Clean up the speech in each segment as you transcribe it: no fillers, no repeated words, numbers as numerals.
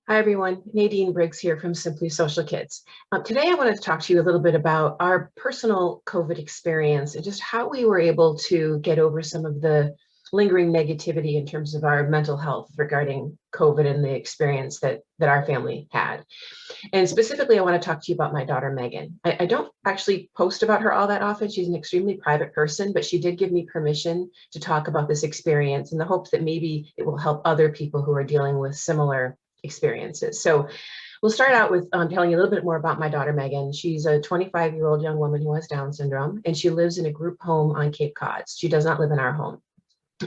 Hi, everyone. Nadine Briggs here from Simply Social Kids. Today, I wanted to talk to you a little bit about our personal COVID experience and just how we were able to get over some of the lingering negativity in terms of our mental health regarding COVID and the experience that our family had. And specifically, I want to talk to you about my daughter, Megan. I don't actually post about her all that often. She's an extremely private person, but she did give me permission to talk about this experience in the hopes that maybe it will help other people who are dealing with similar experiences. So we'll start out with telling you a little bit more about my daughter, Megan. She's a 25-year-old young woman who has Down syndrome, and she lives in a group home on Cape Cod. She does not live in our home.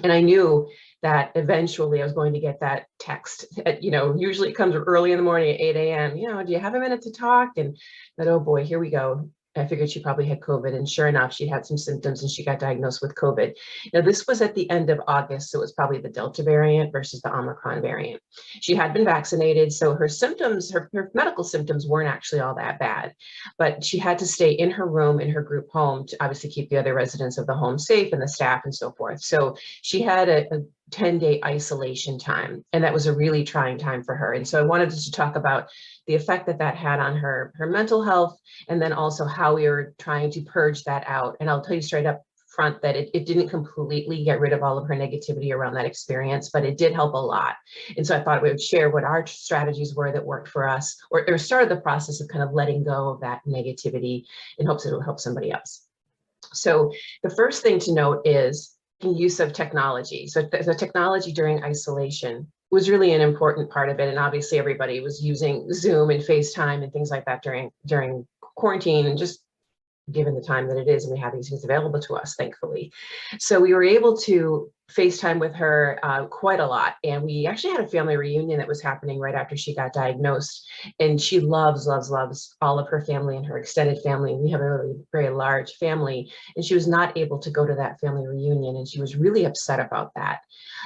And I knew that eventually I was going to get that text. Usually it comes early in the morning at 8 a.m. Do you have a minute to talk? And that, oh boy, here we go. I figured she probably had COVID, and sure enough, she had some symptoms and she got diagnosed with COVID. Now, this was at the end of August, so it was probably the Delta variant versus the Omicron variant. She had been vaccinated, so her symptoms, her medical symptoms weren't actually all that bad, but she had to stay in her room in her group home to obviously keep the other residents of the home safe and the staff and so forth. So she had a 10-day isolation time, and that was a really trying time for her. And so I wanted to talk about the effect that had on her mental health, and then also how we were trying to purge that out. And I'll tell you straight up front that it didn't completely get rid of all of her negativity around that experience, but it did help a lot. And so I thought we would share what our strategies were that worked for us, or started the process of kind of letting go of that negativity in hopes it'll help somebody else. So the first thing to note is use of technology. So the technology during isolation was really an important part of it. And obviously everybody was using Zoom and FaceTime and things like that during quarantine, and just given the time that it is, and we have these things available to us, thankfully. So we were able to FaceTime with her quite a lot. And we actually had a family reunion that was happening right after she got diagnosed. And she loves all of her family and her extended family. We have a really very large family, and she was not able to go to that family reunion. And she was really upset about that.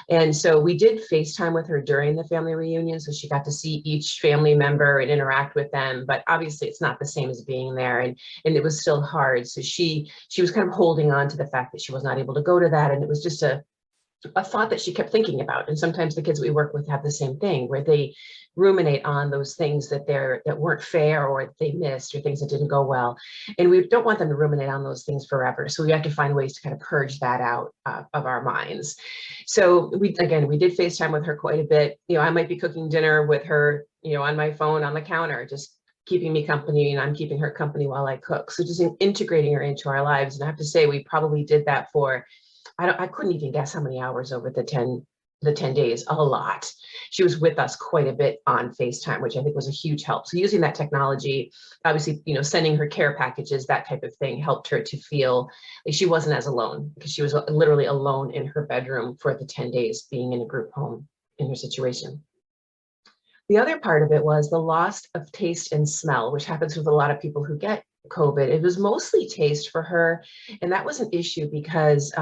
And so we did FaceTime with her during the family reunion. So she got to see each family member and interact with them. But obviously it's not the same as being there. And it was still hard. So she was kind of holding on to the fact that she was not able to go to that. And it was just a thought that she kept thinking about. And sometimes the kids we work with have the same thing, where they ruminate on those things that weren't fair, or they missed, or things that didn't go well. And we don't want them to ruminate on those things forever. So we have to find ways to kind of purge that out of our minds. So we did FaceTime with her quite a bit. I might be cooking dinner with her, on my phone on the counter, just keeping me company, and I'm keeping her company while I cook. So just integrating her into our lives. And I have to say, we probably did that for, I couldn't even guess how many hours over the 10 days, a lot. She was with us quite a bit on FaceTime, which I think was a huge help. So using that technology, obviously, sending her care packages, that type of thing, helped her to feel like she wasn't as alone, because she was literally alone in her bedroom for the 10 days being in a group home in her situation. The other part of it was the loss of taste and smell, which happens with a lot of people who get COVID. It was mostly taste for her, and that was an issue because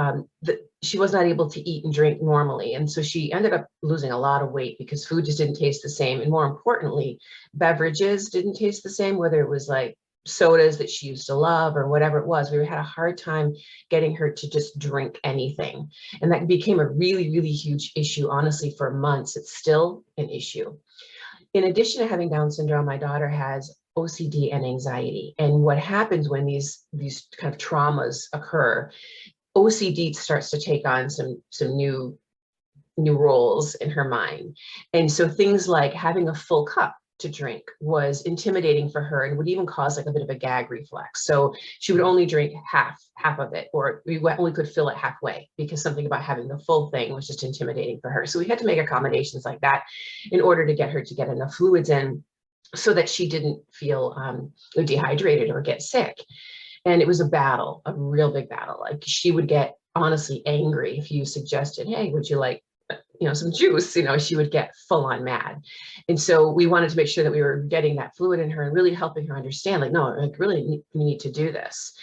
she was not able to eat and drink normally, and so she ended up losing a lot of weight because food just didn't taste the same, and more importantly, beverages didn't taste the same, whether it was like sodas that she used to love or whatever it was. We had a hard time getting her to just drink anything, and that became a really, really huge issue. Honestly, for months, it's still an issue. In addition to having Down syndrome, my daughter has OCD and anxiety. And what happens when these kind of traumas occur, OCD starts to take on some new roles in her mind. And so things like having a full cup to drink was intimidating for her, and would even cause like a bit of a gag reflex. So she would only drink half of it, or we only could fill it halfway, because something about having the full thing was just intimidating for her. So we had to make accommodations like that in order to get her to get enough fluids in, so that she didn't feel dehydrated or get sick. And it was a battle, a real big battle. Like, she would get honestly angry if you suggested, hey, would you like some juice? She would get full on mad. And so we wanted to make sure that we were getting that fluid in her and really helping her understand, like, no, like, really, we need to do this.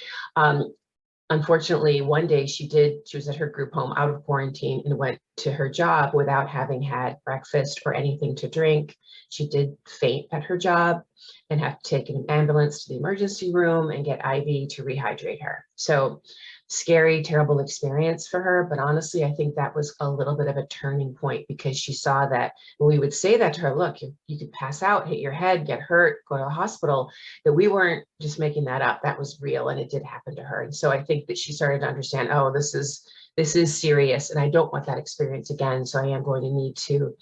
Unfortunately, one day she was at her group home out of quarantine and went to her job without having had breakfast or anything to drink. She did faint at her job and have to take an ambulance to the emergency room and get IV to rehydrate her. So scary, terrible experience for her. But honestly, I think that was a little bit of a turning point, because she saw that when we would say that to her, look, you could pass out, hit your head, get hurt, go to the hospital, that we weren't just making that up. That was real, and it did happen to her. And so I think that she started to understand, oh, this is serious, and I don't want that experience again. So I am going to need to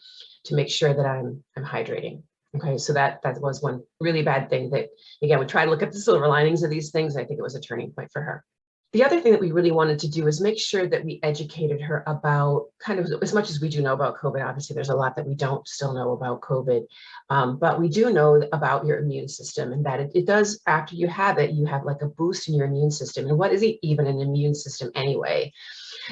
make sure that I'm hydrating. Okay, so that was one really bad thing that, again, we try to look at the silver linings of these things. I think it was a turning point for her. The other thing that we really wanted to do is make sure that we educated her about, kind of, as much as we do know about COVID. Obviously, there's a lot that we don't still know about COVID, but we do know about your immune system, and that it does, after you have it, you have like a boost in your immune system. And what is even an immune system anyway?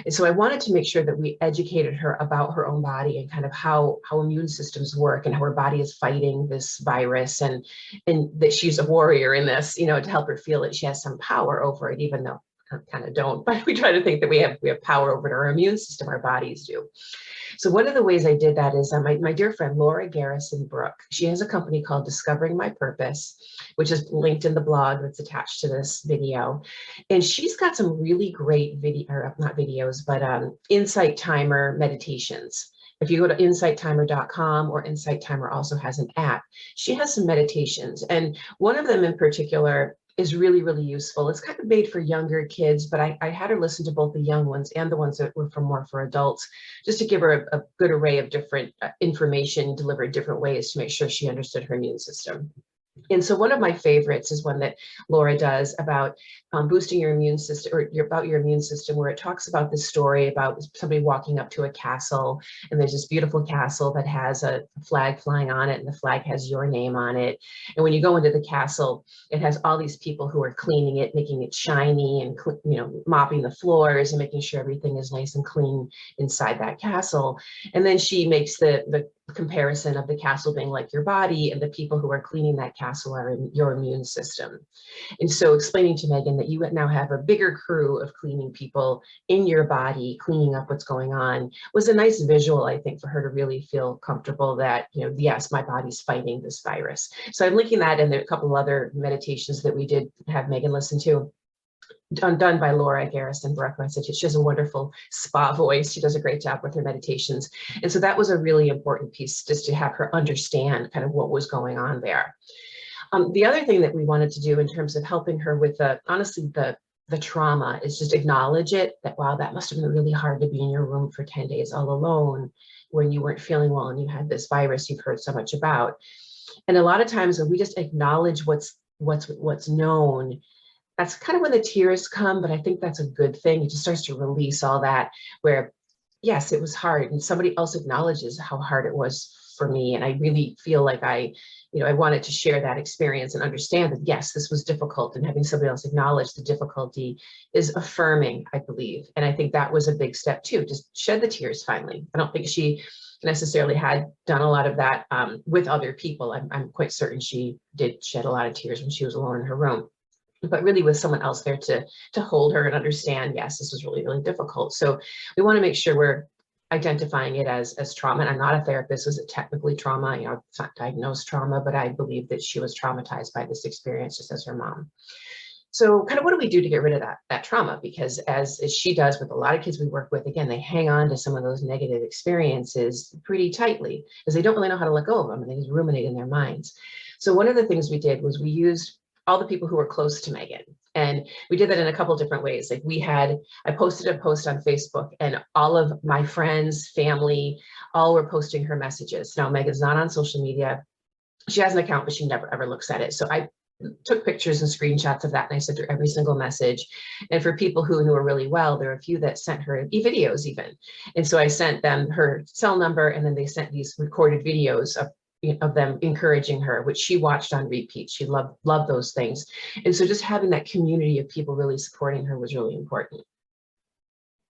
And so I wanted to make sure that we educated her about her own body and kind of how immune systems work and how her body is fighting this virus, and that she's a warrior in this, to help her feel that she has some power over it, even though I kind of don't, but we try to think that we have power over our immune system, our bodies do. So one of the ways I did that is my dear friend, Laura Garrison Brooke. She has a company called Discovering My Purpose, which is linked in the blog that's attached to this video. And she's got some really great not videos, but insight timer meditations. If you go to insighttimer.com, or Insight Timer also has an app, she has some meditations. And one of them in particular is really, really useful. It's kind of made for younger kids, but I had her listen to both the young ones and the ones that were more for adults, just to give her a good array of different information delivered different ways to make sure she understood her immune system. And so one of my favorites is one that Laura does about boosting your immune system, or about your immune system, where it talks about this story about somebody walking up to a castle, and there's this beautiful castle that has a flag flying on it, and the flag has your name on it. And when you go into the castle, it has all these people who are cleaning it, making it shiny, and mopping the floors and making sure everything is nice and clean inside that castle. And then she makes the comparison of the castle being like your body, and the people who are cleaning that castle are in your immune system. And so explaining to Megan that you now have a bigger crew of cleaning people in your body, cleaning up what's going on, was a nice visual, I think, for her to really feel comfortable that, yes, my body's fighting this virus. So I'm linking that, and there are a couple of other meditations that we did have Megan listen to, done by Laura Garrison Brooke. I said she has a wonderful spa voice. She does a great job with her meditations. And so that was a really important piece, just to have her understand kind of what was going on there. The other thing that we wanted to do in terms of helping her with honestly, the trauma, is just acknowledge it, that, wow, that must have been really hard to be in your room for 10 days all alone when you weren't feeling well and you had this virus you've heard so much about. And a lot of times when we just acknowledge what's known, that's kind of when the tears come. But I think that's a good thing. It just starts to release all that, where, yes, it was hard, and somebody else acknowledges how hard it was for me. And I really feel like I wanted to share that experience and understand that, yes, this was difficult, and having somebody else acknowledge the difficulty is affirming, I believe. And I think that was a big step too, just shed the tears finally. I don't think she necessarily had done a lot of that with other people. I'm quite certain she did shed a lot of tears when she was alone in her room, but really with someone else there to hold her and understand, yes, this was really, really difficult. So we want to make sure we're identifying it as trauma. And I'm not a therapist. Was it technically trauma? It's not diagnosed trauma, but I believe that she was traumatized by this experience, just as her mom. So kind of what do we do to get rid of that trauma? Because as she does with a lot of kids we work with, again, they hang on to some of those negative experiences pretty tightly, because they don't really know how to let go of them, and they just ruminate in their minds. So one of the things we did was we used all the people who were close to Megan. And we did that in a couple different ways. Like I posted a post on Facebook, and all of my friends, family, all were posting her messages. Now, Megan's not on social media. She has an account, but she never ever looks at it. So I took pictures and screenshots of that, and I sent her every single message. And for people who knew her really well, there were a few that sent her videos even. And so I sent them her cell number, and then they sent these recorded videos of them encouraging her, which she watched on repeat. She loved those things. And so just having that community of people really supporting her was really important.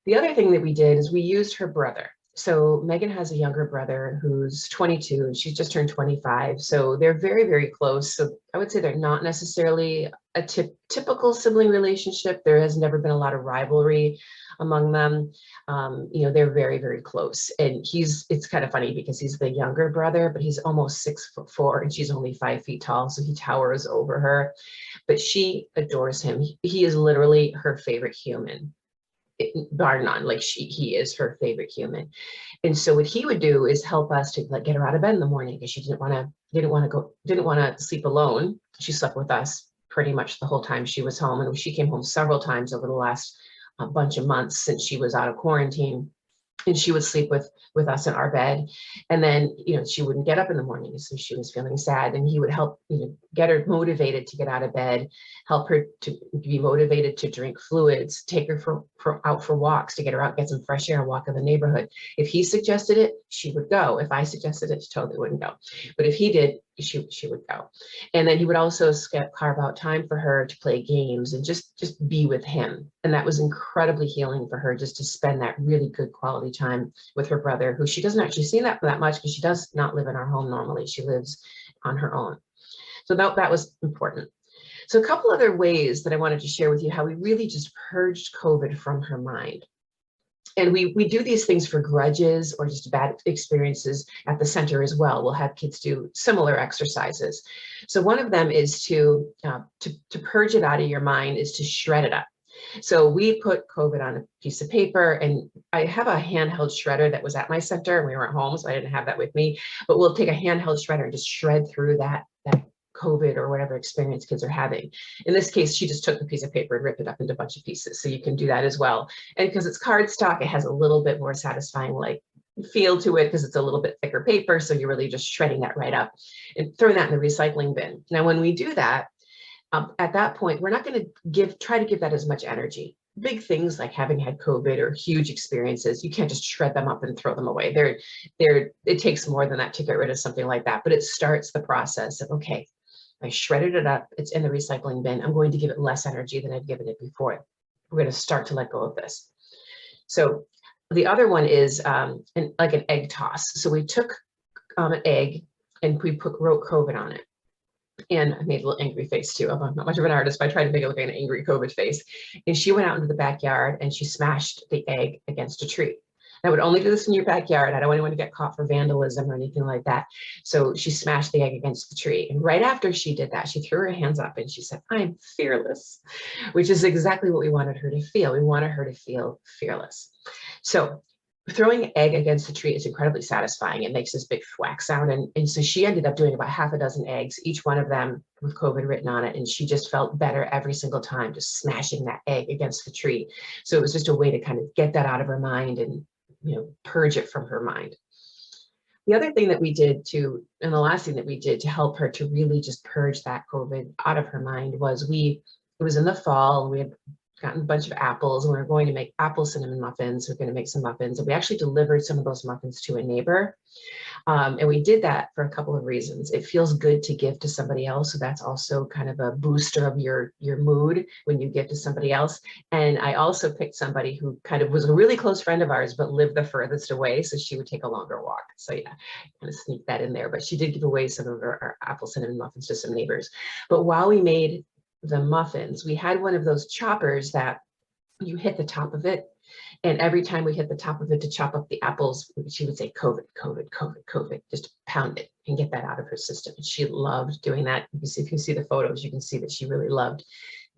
The other thing that we did is we used her brother. So Megan has a younger brother who's 22 and she's just turned 25. So they're very, very close. So I would say they're not necessarily a typical sibling relationship. There has never been a lot of rivalry among them. They're very, very close. And it's kind of funny because he's the younger brother, but he's almost 6'4" and she's only 5 feet tall. So he towers over her, but she adores him. He is literally her favorite human. Bar none, like he is her favorite human. And so what he would do is help us to like get her out of bed in the morning because she didn't want to sleep alone. She slept with us pretty much the whole time she was home, and she came home several times over the last bunch of months since she was out of quarantine. And she would sleep with us in our bed, and then she wouldn't get up in the morning, so she was feeling sad, and he would help get her motivated to get out of bed, help her to be motivated to drink fluids, take her out for walks, to get her out, get some fresh air, and walk in the neighborhood. If he suggested it, she would go. If I suggested it, she totally wouldn't go, but if he did, she would go. And then he would also carve out time for her to play games and just be with him. And that was incredibly healing for her, just to spend that really good quality time with her brother, who she doesn't actually see that much because she does not live in our home normally. She lives on her own. So that was important. So a couple other ways that I wanted to share with you how we really just purged COVID from her mind. And we do these things for grudges or just bad experiences at the center as well. We'll have kids do similar exercises. So one of them is to purge it out of your mind, is to shred it up. So we put COVID on a piece of paper, and I have a handheld shredder that was at my center, and we were at home, so I didn't have that with me, but we'll take a handheld shredder and just shred through that COVID or whatever experience kids are having. In this case, she just took the piece of paper and ripped it up into a bunch of pieces. So you can do that as well. And because it's cardstock, it has a little bit more satisfying like feel to it because it's a little bit thicker paper. So you're really just shredding that right up and throwing that in the recycling bin. Now, when we do that, at that point, we're not going to try to give that as much energy. Big things like having had COVID or huge experiences, you can't just shred them up and throw them away. It takes more than that to get rid of something like that. But it starts the process of, okay, I shredded it up, it's in the recycling bin. I'm going to give it less energy than I've given it before. We're going to start to let go of this. So the other one is like an egg toss. So we took an egg and we wrote COVID on it. And I made a little angry face too. I'm not much of an artist, but I tried to make it look like an angry COVID face. And she went out into the backyard and she smashed the egg against a tree. I would only do this in your backyard. I don't want anyone to get caught for vandalism or anything like that. So she smashed the egg against the tree. And right after she did that, she threw her hands up and she said, "I'm fearless," which is exactly what we wanted her to feel. We wanted her to feel fearless. So throwing an egg against the tree is incredibly satisfying. It makes this big thwack sound. And so she ended up doing about half a dozen eggs, each one of them with COVID written on it. And she just felt better every single time, just smashing that egg against the tree. So it was just a way to kind of get that out of her mind and purge it from her mind. The other thing that we did and the last thing that we did to help her to really just purge that COVID out of her mind was it was in the fall, and we had gotten a bunch of apples, and we were going to make apple cinnamon muffins. We're going to make some muffins, and we actually delivered some of those muffins to a neighbor. And we did that for a couple of reasons. It feels good to give to somebody else. So that's also kind of a booster of your mood when you give to somebody else. And I also picked somebody who kind of was a really close friend of ours, but lived the furthest away. So she would take a longer walk. So yeah, kind of sneak that in there. But she did give away some of our apple cinnamon muffins to some neighbors. But while we made the muffins, we had one of those choppers that you hit the top of it. And every time we hit the top of it to chop up the apples, she would say, "COVID, COVID, COVID, COVID," just pound it and get that out of her system. And she loved doing that. If you see the photos, you can see that she really loved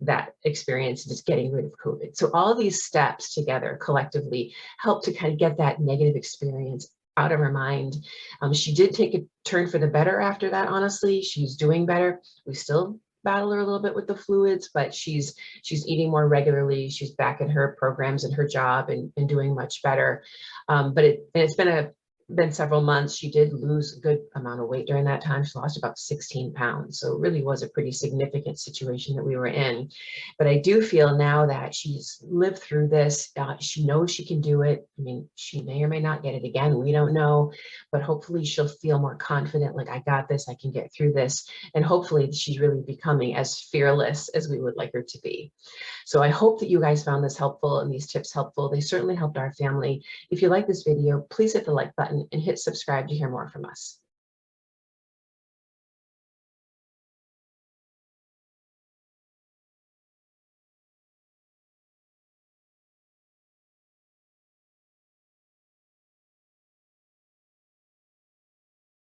that experience, just getting rid of COVID. So all of these steps together collectively help to kind of get that negative experience out of her mind. She did take a turn for the better after that, honestly. She's doing better. We still battle her a little bit with the fluids, but she's eating more regularly. She's back in her programs and her job and doing much better. But it's been been several months. She did lose a good amount of weight during that time. She lost about 16 pounds. So it really was a pretty significant situation that we were in. But I do feel now that she's lived through this, she knows she can do it. I mean, she may or may not get it again. We don't know, but hopefully she'll feel more confident, like, I got this, I can get through this. And hopefully she's really becoming as fearless as we would like her to be. So I hope that you guys found this helpful and these tips helpful. They certainly helped our family. If you like this video, please hit the like button and hit subscribe to hear more from us.